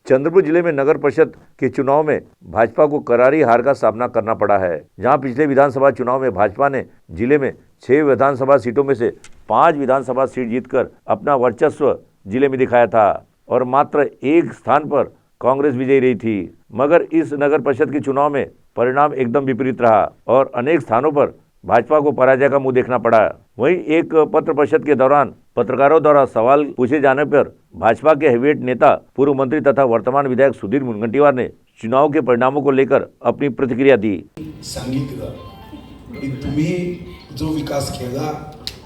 चंद्रपुर जिले में नगर परिषद के चुनाव में भाजपा को करारी हार का सामना करना पड़ा है। जहां पिछले विधानसभा चुनाव में भाजपा ने जिले में 6 विधानसभा सीटों में से 5 विधानसभा सीट जीतकर अपना वर्चस्व जिले में दिखाया था और मात्र एक स्थान पर कांग्रेस विजयी रही थी। मगर इस नगर परिषद के चुनाव में परिणाम एकदम विपरीत रहा और अनेक स्थानों पर भाजपा को पराजय का मुंह देखना पड़ा। वहीं एक पत्र परिषद के दौरान पत्रकारों द्वारा सवाल पूछे जाने पर भाजपा के हेवीवेट नेता पूर्व मंत्री तथा वर्तमान विधायक सुधीर मुनगंटीवार ने चुनाव के परिणामों को लेकर अपनी प्रतिक्रिया दी। सांगितलं की तुम्ही जो विकास केला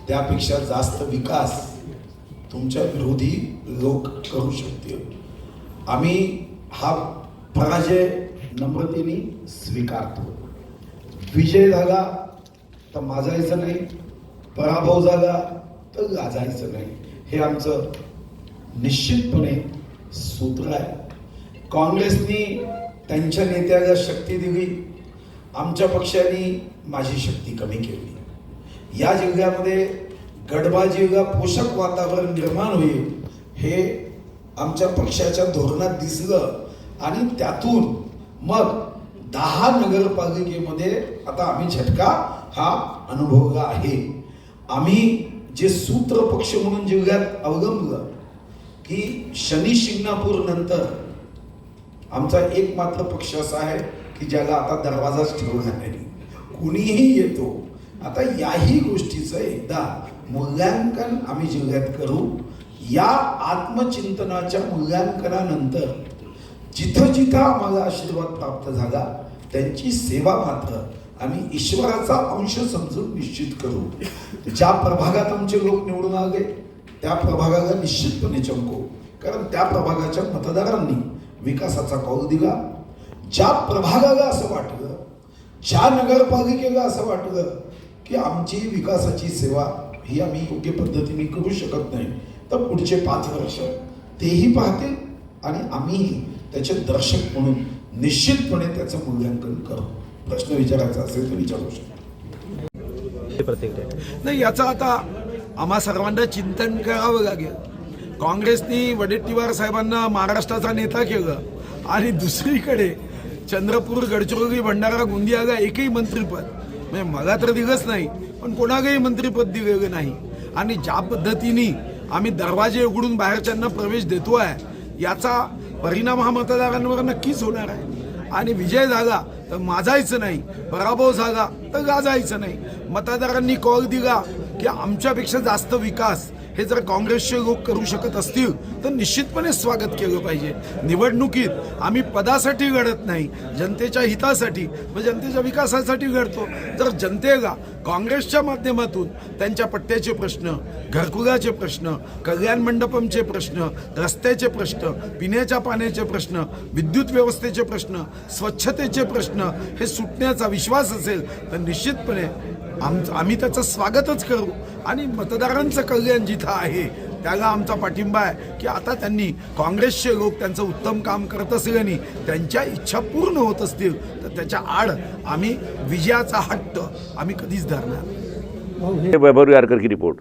त्यापेक्षा जास्त विकास तुमच्या विरोधी लोक करू शकतील। आम्ही हा पराजय नम्रतेने स्वीकारतो। विजय झाला तर माजायचं नाही, पराभव झाला तर लाजायचं नाही, हे आमचं निश्चितपणे सूत्र आहे। काँग्रेसनी त्यांच्या नेत्याला शक्ती दिली, आमच्या पक्षाने माझी शक्ती कमी केली। या जिल्ह्यामध्ये गडबाजीला पोषक वातावरण निर्माण होईल हे आमच्या पक्षाच्या धोरणात दिसलं आणि त्यातून मग 10 नगरपालिकेमध्ये आता आम्ही झटका हा अनुभवला आहे। आम्ही जे सूत्र पक्ष म्हणून जिल्ह्यात अवलंबलं की शनी शिंगणापूर नंतर आमचा एकमात्र पक्ष असा आहे की ज्याला आता दरवाजाच ठेवला नाही, कुणीही येतो। आता याही गोष्टीचं एकदा मूल्यांकन आम्ही जिल्ह्यात करू। या आत्मचिंतनाच्या मूल्यांकनानंतर जिथं जिथं आम्हाला आशीर्वाद प्राप्त झाला त्यांची सेवा मात्र आम्ही ईश्वराचा अंश समजून निश्चित करू। ज्या प्रभागात आमचे लोक निवडून आले त्या प्रभागाला निश्चितपणे चमकू, कारण त्या प्रभागाच्या मतदारांनी विकासाचा कौल दिला। ज्या प्रभागाला असं वाटलं, ज्या नगरपालिकेला असं वाटलं की आमची विकासाची सेवा ही आम्ही योग्य पद्धतीने करू शकत नाही, तर पुढचे 5 वर्ष तेही पाहतील आणि आम्हीही त्याचे दर्शक म्हणून निश्चितपणे त्याचं मूल्यांकन करू। प्रश्न विचारायचा असेल तर विचारू शकतो। नाही, याचा आता आम्हा सर्वांना चिंतन करावं लागेल। काँग्रेसनी वडेट्टीवार साहेबांना महाराष्ट्राचा नेता केलं आणि दुसरीकडे चंद्रपूर, गडचिरोली, भंडारा, गोंदियाला एकही मंत्रिपद म्हणजे मला तर दिलंच नाही, पण कोणालाही मंत्रिपद दिलेलं नाही। आणि ज्या पद्धतीने आम्ही दरवाजे उघडून बाहेरच्यांना प्रवेश देतोय याचा परिणाम हा मतदारांवर नक्कीच होणार आहे। आणि विजय झाला तर माजायचं नाही, पराभव झाला तर गाजायचं नाही। मतदारांनी कौल दिला की आमच्यापेक्षा जास्त विकास हे जर काँग्रेसचे लोक करू शकत असतील तर निश्चितपणे स्वागत केलं पाहिजे। निवडणुकीत आम्ही पदासाठी लढत नाही, जनतेच्या हितासाठी व जनतेच्या विकासासाठी लढतो। जर जनतेला काँग्रेसच्या माध्यमातून त्यांच्या पट्ट्याचे प्रश्न, घरकुलाचे प्रश्न, कल्याण मंडपमचे प्रश्न, रस्त्याचे प्रश्न, पिण्याच्या पाण्याचे प्रश्न, विद्युत व्यवस्थेचे प्रश्न, स्वच्छतेचे प्रश्न हे सुटण्याचा विश्वास असेल तर निश्चितपणे आम्ही त्याचं स्वागतच करू। आणि मतदारांचं कल्याण जिथं आहे त्याला आमचा पाठिंबा आहे की आता त्यांनी काँग्रेसचे लोक त्यांचं उत्तम काम करत असल्याने त्यांच्या इच्छा पूर्ण होत असतील तर त्याच्या आड आम्ही विजयाचा हट्ट आम्ही कधीच धरणार। वैभव यारकर की रिपोर्ट।